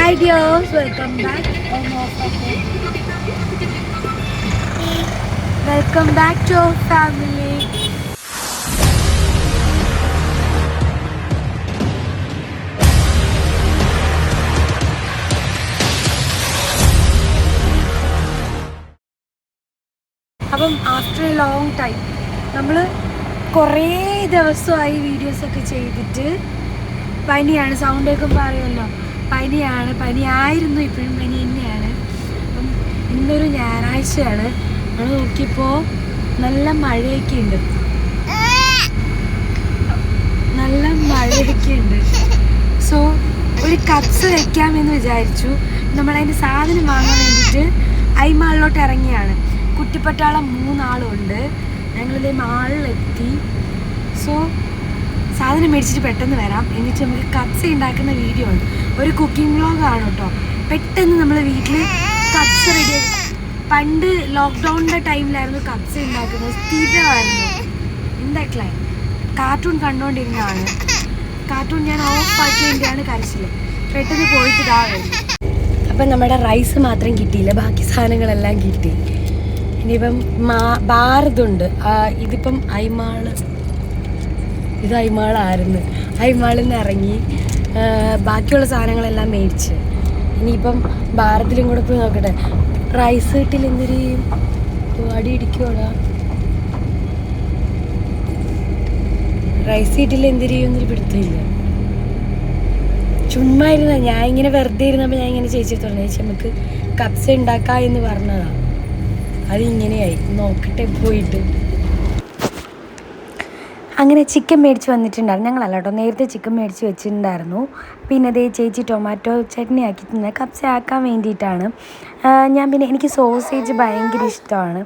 Hi dears, welcome back. Welcome back to our family. അപ്പം after A long time നമ്മൾ കുറേ ദിവസമായി വീഡിയോസൊക്കെ ചെയ്തിട്ട് പനിയാണ്, സൗണ്ട് കേൾക്കുമ്പോൾ അറിയാമല്ലോ, പനിയായിരുന്നു, ഇപ്പോഴും പനി തന്നെയാണ്. അപ്പം ഇന്നൊരു ഞായറാഴ്ചയാണ്. നമ്മൾ നോക്കിയപ്പോൾ നല്ല മഴയൊക്കെ ഉണ്ട്, സോ ഒരു കപ്സ് വയ്ക്കാമെന്ന് വിചാരിച്ചു. നമ്മളതിൻ്റെ സാധനം വാങ്ങാൻ വേണ്ടിയിട്ട് ഐമാളിലോട്ട് ഇറങ്ങിയാണ്. കുട്ടിപ്പട്ടാളം 3 ആളുണ്ട്. ഞങ്ങളിതേ മാളിലെത്തി. സോ സാധനം മേടിച്ചിട്ട് പെട്ടെന്ന് വരാം, എന്നിട്ട് നമുക്ക് കപ്സ ഉണ്ടാക്കുന്ന വീഡിയോ ഉണ്ട്. ഒരു കുക്കിംഗ് വ്ളോഗാണ് കേട്ടോ. പെട്ടെന്ന് നമ്മൾ വീട്ടിൽ കപ്സ റെഡിയാക്കി. പണ്ട് ലോക്ക്ഡൗണിൻ്റെ ടൈമിലായിരുന്നു കപ്സ ഉണ്ടാക്കുന്നത്, സ്ഥിരമായിരുന്നു. എന്താക്കളെ കാർട്ടൂൺ കണ്ടുകൊണ്ടിരുന്നതാണ്. കാർട്ടൂൺ ഞാൻ ഓഫാക്കിയതിൻ്റെയാണ് കരച്ചിൽ. പെട്ടെന്ന് പോയിട്ട് ഇതാ വരും. അപ്പം നമ്മുടെ റൈസ് മാത്രം കിട്ടിയില്ല, ബാക്കി സാധനങ്ങളെല്ലാം കിട്ടി. ഇനിയിപ്പം ഭാരതുണ്ട്. ഇതിപ്പം ഇത് ഐമാളായിരുന്നു. ഐമാളിൽ നിന്ന് ഇറങ്ങി ബാക്കിയുള്ള സാധനങ്ങളെല്ലാം മേടിച്ച് ഇനിയിപ്പം ഭാരതിലും കൂടെ പോയി നോക്കട്ടെ. റൈസ് കിട്ടിൽ എന്തൊരു അടി ഇടിക്കുവാടാ. റൈസ് കിട്ടിൽ എന്തിരിയൊന്നൊരു പിടുത്തമില്ല. ചുമ്മാ ഇരുന്ന ഞാൻ ഇങ്ങനെ വെറുതെ ഇരുന്നപ്പോൾ ഞാൻ ഇങ്ങനെ ചേച്ചി തുടങ്ങി, ചേച്ചി നമുക്ക് കപ്സ ഉണ്ടാക്കാം എന്ന് പറഞ്ഞതാണ്. അതിങ്ങനെയായി, നോക്കട്ടെ പോയിട്ട്. അങ്ങനെ ചിക്കൻ മേടിച്ച് വന്നിട്ടുണ്ടായിരുന്നു. ഞങ്ങളല്ല കേട്ടോ, നേരത്തെ ചിക്കൻ മേടിച്ച് വെച്ചിട്ടുണ്ടായിരുന്നു. പിന്നെ അതേ ചേച്ചി ടൊമാറ്റോ ചട്നി ആക്കി തന്നെ കപ്സ ആക്കാൻ വേണ്ടിയിട്ടാണ്. ഞാൻ പിന്നെ എനിക്ക് സോസേജ് ഭയങ്കര ഇഷ്ടമാണ്.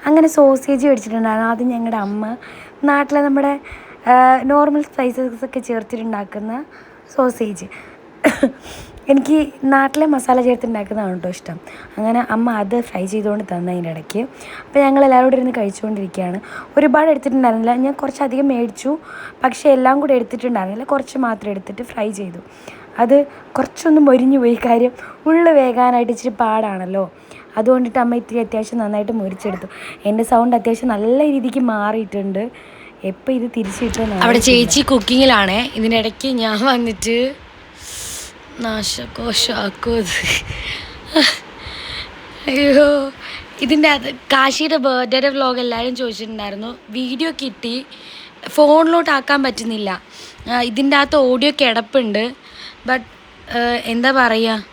അങ്ങനെ സോസേജ് മേടിച്ചിട്ടുണ്ടായിരുന്നു. അത് ഞങ്ങളുടെ അമ്മ നാട്ടിലെ നമ്മുടെ നോർമൽ സ്പൈസസൊക്കെ ചേർത്തിട്ടുണ്ടാക്കുന്ന സോസേജ്. എനിക്ക് നാട്ടിലെ മസാല ചേർത്തുണ്ടാക്കുന്നതാണ് കേട്ടോ ഇഷ്ടം. അങ്ങനെ അമ്മ അത് ഫ്രൈ ചെയ്തുകൊണ്ട് തന്നതിൻ്റെ ഇടയ്ക്ക്. അപ്പോൾ ഞങ്ങൾ എല്ലാവരും കൂടെ ഇരുന്ന് കഴിച്ചുകൊണ്ടിരിക്കുകയാണ്. ഒരുപാട് എടുത്തിട്ടുണ്ടായിരുന്നില്ല, ഞാൻ കുറച്ചധികം മേടിച്ചു. പക്ഷേ എല്ലാം കൂടെ എടുത്തിട്ടുണ്ടായിരുന്നില്ല, കുറച്ച് മാത്രം എടുത്തിട്ട് ഫ്രൈ ചെയ്തു. അത് കുറച്ചൊന്നും മൊരിഞ്ഞു പോയി. കാര്യം ഉള്ളു വേകാനായിട്ട് ഇച്ചിരി പാടാണല്ലോ. അതുകൊണ്ടിട്ട് അമ്മ ഇത്തിരി അത്യാവശ്യം നന്നായിട്ട് മൊരിച്ചെടുത്തു. എൻ്റെ സൗണ്ട് അത്യാവശ്യം നല്ല രീതിക്ക് മാറിയിട്ടുണ്ട്. എപ്പോൾ ഇത് തിരിച്ചിട്ടു. അവിടെ ചേച്ചി കുക്കിങ്ങിലാണേ. ഇതിനിടയ്ക്ക് ഞാൻ വന്നിട്ട് നാശകോശാക്കും. അയ്യോ, ഇതിൻ്റെ അത് കാശിയുടെ ബർത്ത്ഡേയുടെ വ്ലോഗ് എല്ലാവരും ചോദിച്ചിട്ടുണ്ടായിരുന്നു. വീഡിയോ കിട്ടി, ഫോണിലോട്ട് ആക്കാൻ പറ്റുന്നില്ല. ഇതിൻ്റെ അകത്ത് ഓഡിയോ കിടപ്പുണ്ട്. ബട്ട് എന്താ പറയുക,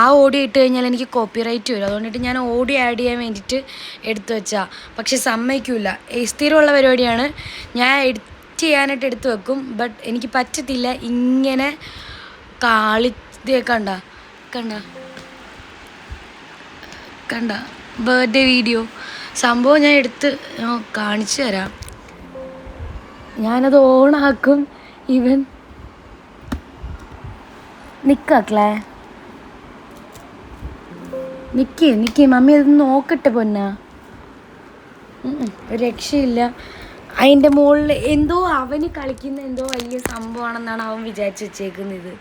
ആ ഓഡിയോ ഇട്ട് കഴിഞ്ഞാൽ എനിക്ക് കോപ്പിറൈറ്റ് വരും. അതുകൊണ്ടിട്ട് ഞാൻ ഓഡിയോ ആഡ് ചെയ്യാൻ വേണ്ടിയിട്ട് എടുത്തു വെച്ചാൽ, പക്ഷെ സമ്മതിക്കില്ല. സ്ഥിരമുള്ള പരിപാടിയാണ്. ഞാൻ എഡിറ്റ് ചെയ്യാനായിട്ട് എടുത്തു വെക്കും, ബട്ട് എനിക്ക് പറ്റത്തില്ല. ഇങ്ങനെ കണ്ട ബർത്ത്ഡേ വീഡിയോ സംഭവം ഞാൻ എടുത്ത് കാണിച്ചു തരാം. ഞാനത് ഓണാക്കും. ഇവൻ നിക്കേ മമ്മി അത് നോക്കട്ടെ പൊന്ന. ഒരു രക്ഷയില്ല. അതിൻ്റെ മുകളിൽ എന്തോ അവന് കളിക്കുന്ന എന്തോ വലിയ സംഭവമാണെന്നാണ് അവൻ വിചാരിച്ച് വെച്ചേക്കുന്നത്.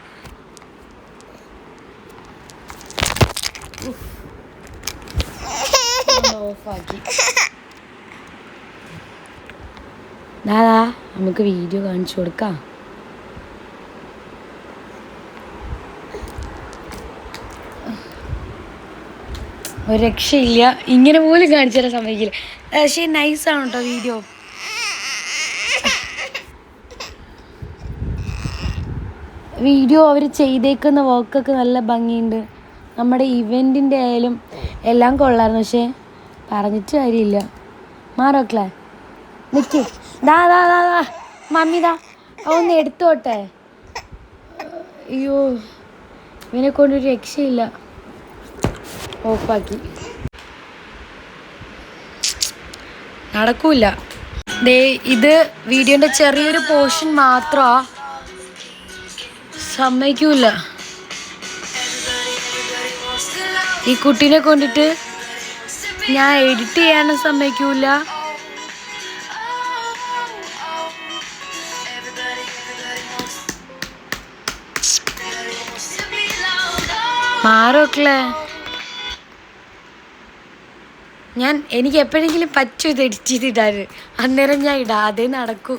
ഓഫാക്കി. ദാദാ നമുക്ക് വീഡിയോ കാണിച്ചു കൊടുക്കാം. ഒരു രക്ഷയില്ല, ഇങ്ങനെ പോലും കാണിച്ചു തരാൻ സമ്മതിക്കില്ല. പക്ഷേ നൈസാണ് കേട്ടോ വീഡിയോ. അവർ ചെയ്തേക്കുന്ന വർക്കൊക്കെ നല്ല ഭംഗിയുണ്ട്. നമ്മുടെ ഇവൻറ്റിൻ്റെ ആയാലും എല്ലാം കൊള്ളായിരുന്നു. പക്ഷേ പറഞ്ഞിട്ട് കാര്യമില്ല. മാറോക്കളെ നിൽക്ക്. ദാ മമ്മി ഒന്ന് എടുത്തോട്ടെ. അയ്യോ, ഇവനെ കൊണ്ടൊരു രക്ഷയില്ല. ഓഫാക്കി. നടക്കൂല. ഇത് വീഡിയോൻ്റെ ചെറിയൊരു പോർഷൻ മാത്രമാ, സമ്മതിക്കൂല. ഈ കുട്ടീനെ കൊണ്ടിട്ട് ഞാൻ എഡിറ്റ് ചെയ്യാനും സമ്മതിക്കൂല. മാറോക്കളെ എനിക്ക് എപ്പോഴെങ്കിലും പറ്റും ഇത് എഡിറ്റ് ചെയ്തിടാറ്, അന്നേരം ഞാൻ ഇടാം, അതേ നടക്കൂ.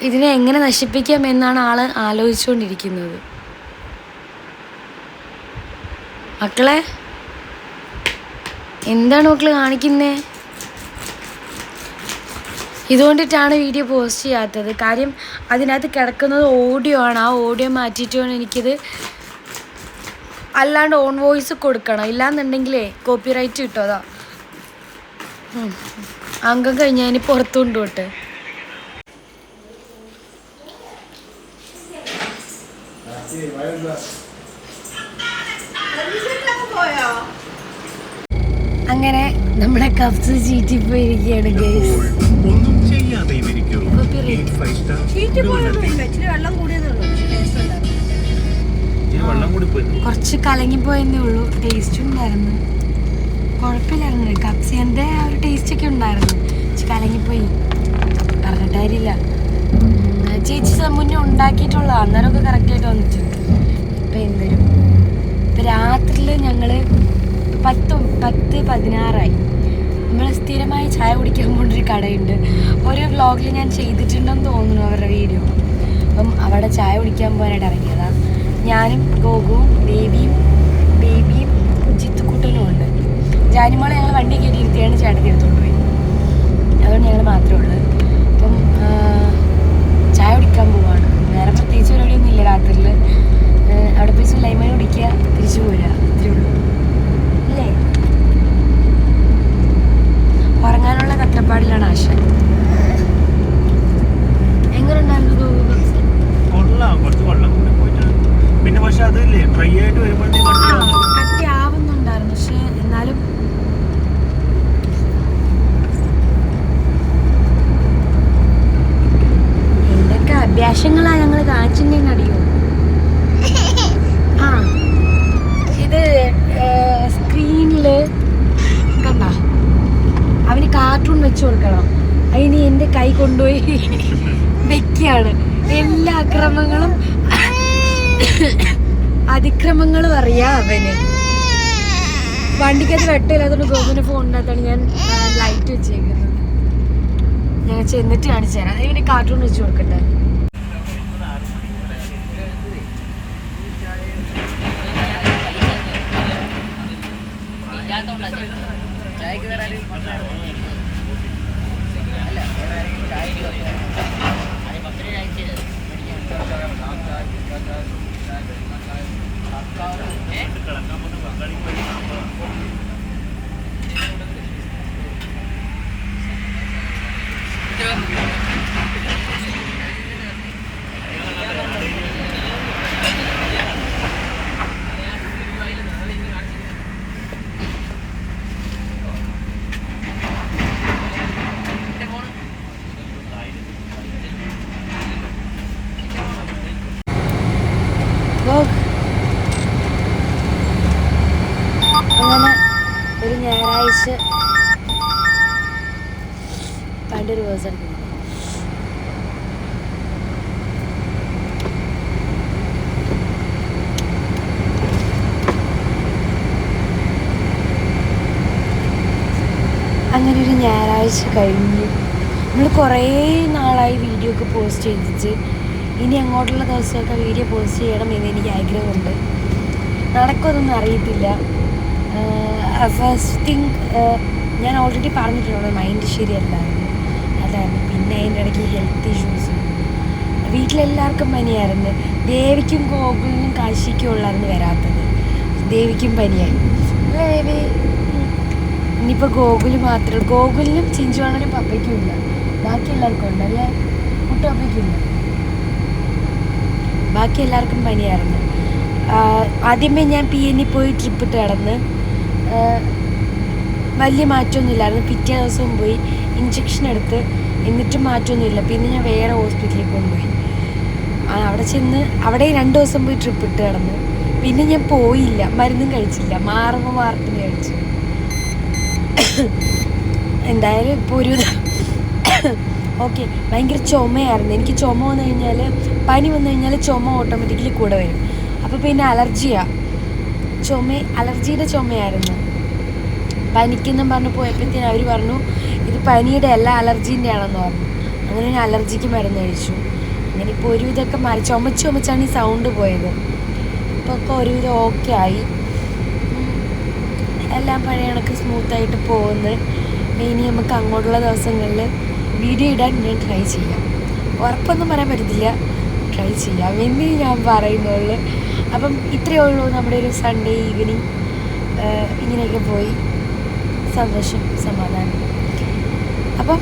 ഇതിനെ എങ്ങനെ നശിപ്പിക്കാം എന്നാണ് ആള് ആലോചിച്ചുകൊണ്ടിരിക്കുന്നത്. മക്കളെ എന്താണ് മക്കള് കാണിക്കുന്നേ? ഇതുകൊണ്ടിട്ടാണ് വീഡിയോ പോസ്റ്റ് ചെയ്യാത്തത്. കാര്യം അതിനകത്ത് കിടക്കുന്നത് ഓഡിയോ ആണ്. ആ ഓഡിയോ മാറ്റിയിട്ട് വേണം എനിക്കിത് അല്ലാണ്ട് ഓൺ വോയിസ് കൊടുക്കണം. ഇല്ലാന്നുണ്ടെങ്കിലേ കോപ്പിറൈറ്റ് കിട്ടും. അതാ അംഗം കഴിഞ്ഞാൽ ഇനി പുറത്തു കൊണ്ടുപോട്ടെ. അങ്ങനെ നമ്മുടെ കപ്സ് ചീറ്റി പോയിരിക്കുകയാണ് ഗൈസ്. കുറച്ച് കലങ്ങിപ്പോയെന്നേ ഉള്ളൂ, ടേസ്റ്റ് ഉണ്ടായിരുന്നു, കുഴപ്പമില്ലായിരുന്നു. കപ്സിന്റെ ആ ഒരു ടേസ്റ്റ് ഒക്കെ ഉണ്ടായിരുന്നു. കലങ്ങിപ്പോയി, പറഞ്ഞിട്ട് കാര്യമില്ല. ചേച്ചി മുന്നേ ഉണ്ടാക്കിയിട്ടുള്ള അന്നേരമൊക്കെ കറക്റ്റായിട്ട് വന്നിട്ടുണ്ട്. ഇപ്പം എന്തൊരു ഇപ്പം രാത്രിയിൽ ഞങ്ങൾ 10:16 നമ്മൾ സ്ഥിരമായി ചായ കുടിക്കാൻ പോകേണ്ടൊരു കടയുണ്ട്. ഒരു വ്ളോഗിൽ ഞാൻ ചെയ്തിട്ടുണ്ടെന്ന് തോന്നുന്നു അവരുടെ വീഡിയോ. അപ്പം അവിടെ ചായ കുടിക്കാൻ പോകാനായിട്ട് ഇറങ്ങിയതാണ്. ഞാനും ഗോകുവും ബേബിയും ജിത്തുക്കുട്ടനും ഉണ്ട്. ജാനിമോളെ ഞങ്ങൾ വണ്ടി കയറ്റിയിരുത്തിയാണ് ചേട്ടത്തി എടുത്തുകൊണ്ട് പോയി. അതുകൊണ്ട് ഞങ്ങൾ മാത്രമേ ഉള്ളൂ. അപ്പം ചായ കുടിക്കാൻ പോവാണ്. വേറെ പ്രത്യേകിച്ച് പരിപാടിയൊന്നും ഇല്ല. രാത്രിയിൽ അവിടെ പോയി സുലൈമാൻ കുടിക്കുക, തിരിച്ചു പോരുക, ഇത്രയേ ഉള്ളൂ ഇല്ലേ? ഉറങ്ങാനുള്ള തത്രപ്പാടിലാണ് ആശ. എങ്ങനെ ഉണ്ടായിരുന്നു? പിന്നെ പക്ഷെ അതില്ലേ ഡ്രൈ ആയിട്ട് കട്ടി ആവുന്നുണ്ടായിരുന്നു. പക്ഷെ എന്നാലും എന്തൊക്കെ അഭ്യാസങ്ങളാ ഞങ്ങൾ കാണിച്ചിട്ടുണ്ടെന്ന് അറിയോ? ഇത് സ്ക്രീനില് കണ്ട അവന് കാർട്ടൂൺ വെച്ച് കൊടുക്കണം. അതിന് എൻ്റെ കൈ കൊണ്ടുപോയി വെക്കുകയാണ്. എല്ലാ അതിക്രമങ്ങളും അറിയാം അവന്. വണ്ടിക്കത് വെട്ടമില്ലാത്തതുകൊണ്ട് ഗോകുവിൻ്റെ ഫോണിനകത്താണ് ഞാൻ ലൈറ്റ് വെച്ചേക്കുന്നത്. ഞാൻ ചെന്നിട്ട് കാണിച്ചു തരാം. ഇവന് കാർട്ടൂൺ വെച്ച് കൊടുക്കട്ടെ. അങ്ങനെ ഒരു ഞായറാഴ്ച പണ്ടൊരു ദിവസം അങ്ങനെ ഒരു ഞായറാഴ്ച കഴിഞ്ഞു. നമ്മൾ കുറേ നാളായി വീഡിയോ ഒക്കെ പോസ്റ്റ് ചെയ്തിട്ട് ഇനി അങ്ങോട്ടുള്ള ദിവസമൊക്കെ വീഡിയോ പോസ്റ്റ് ചെയ്യണം എന്ന് എനിക്ക് ആഗ്രഹമുണ്ട്. നടക്കുമെന്നൊന്നും അറിയത്തില്ല. ഫസ്റ്റ് തിങ് ഞാൻ ഓൾറെഡി പറഞ്ഞിട്ടുണ്ട്, മൈൻഡ് ശരിയല്ലായിരുന്നു. അതായിരുന്നു. പിന്നെ അതിൻ്റെ ഇടയ്ക്ക് ഹെൽത്ത് ഇഷ്യൂസ്. വീട്ടിലെല്ലാവർക്കും പനിയായിരുന്നു. ദേവിക്കും ഗോകുലിനും കാശിക്കും ഉള്ളായിരുന്നു വരാത്തത്. ദേവിക്കും പനിയായി. ദേവി ഇനിയിപ്പോൾ ഗോകുലിനും ചിഞ്ചുവാണനും പപ്പയ്ക്കും ഇല്ല. ബാക്കി എല്ലാവർക്കും ഉണ്ട് അല്ലേ? മുട്ടപ്പയ്ക്കും ഇല്ല. ബാക്കി എല്ലാവർക്കും പനിയായിരുന്നു. ആദ്യമേ ഞാൻ PN പോയി ട്രിപ്പിട്ട് കിടന്ന് വലിയ മാറ്റമൊന്നുമില്ലായിരുന്നു. പിറ്റേ ദിവസവും പോയി ഇഞ്ചക്ഷൻ എടുത്ത്, എന്നിട്ടും മാറ്റമൊന്നുമില്ല. പിന്നെ ഞാൻ വേറെ ഹോസ്പിറ്റലിൽ കൊണ്ടുപോയി. അവിടെ ചെന്ന് അവിടെ 2 ദിവസം പോയി ട്രിപ്പിട്ട് കിടന്നു. പിന്നെ ഞാൻ പോയില്ല, മരുന്നും കഴിച്ചില്ല. മാറുമ്പോൾ മാറത്തിന് കഴിച്ചു. എന്തായാലും ഇപ്പോൾ ഓക്കെ. ഭയങ്കര ചുമയായിരുന്നു. എനിക്ക് ചുമ വന്നു കഴിഞ്ഞാൽ, പനി വന്നു കഴിഞ്ഞാൽ ചുമ ഓട്ടോമാറ്റിക്കലി കൂടെ വരും. അപ്പോൾ പിന്നെ അലർജിയാണ്. അലർജിയുടെ ചുമയായിരുന്നു. പനിക്കെന്നും പറഞ്ഞ് പോയപ്പോഴത്തേന് അവർ പറഞ്ഞു ഇത് പനിയുടെ അല്ല അലർജീൻ്റെ ആണെന്ന് പറഞ്ഞു. അങ്ങനെ ഞാൻ അലർജിക്ക് മരുന്ന് കഴിച്ചു. അങ്ങനെ ഇപ്പോൾ ഒരുവിധമൊക്കെ മാറി. ചുമച്ചാണ് ഈ സൗണ്ട് പോയത്. ഇപ്പോൾ ഒക്കെ ഒരുവിധം ഓക്കെ ആയി. എല്ലാം പഴയ കണക്ക് സ്മൂത്തായിട്ട് പോകുന്നു. ഇനി നമുക്ക് അങ്ങോട്ടുള്ള ദിവസങ്ങളിൽ വീഡിയോ ഇടാൻ ഞാൻ ട്രൈ ചെയ്യാം. ഉറപ്പൊന്നും പറയാൻ പറ്റത്തില്ല, ട്രൈ ചെയ്യാം എന്ന് ഞാൻ പറയുന്നുള്ളൂ. അപ്പം ഇത്രയേ ഉള്ളൂ നമ്മുടെ ഒരു സൺഡേ ഈവനിങ്. ഇങ്ങനെയൊക്കെ പോയി, സന്തോഷം, സമാധാനം. അപ്പം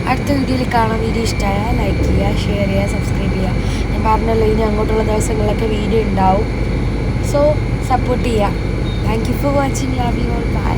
അടുത്ത വീഡിയോയിൽ കാണാൻ. വീഡിയോ ഇഷ്ടമായാൽ ലൈക്ക് ചെയ്യുക, ഷെയർ ചെയ്യുക, സബ്സ്ക്രൈബ് ചെയ്യുക. ഞാൻ പറഞ്ഞല്ലോ ഇനി അങ്ങോട്ടുള്ള ദിവസങ്ങളിലൊക്കെ വീഡിയോ ഉണ്ടാവും. സോ സപ്പോർട്ട് ചെയ്യുക. Thank you for watching. Love you all. By.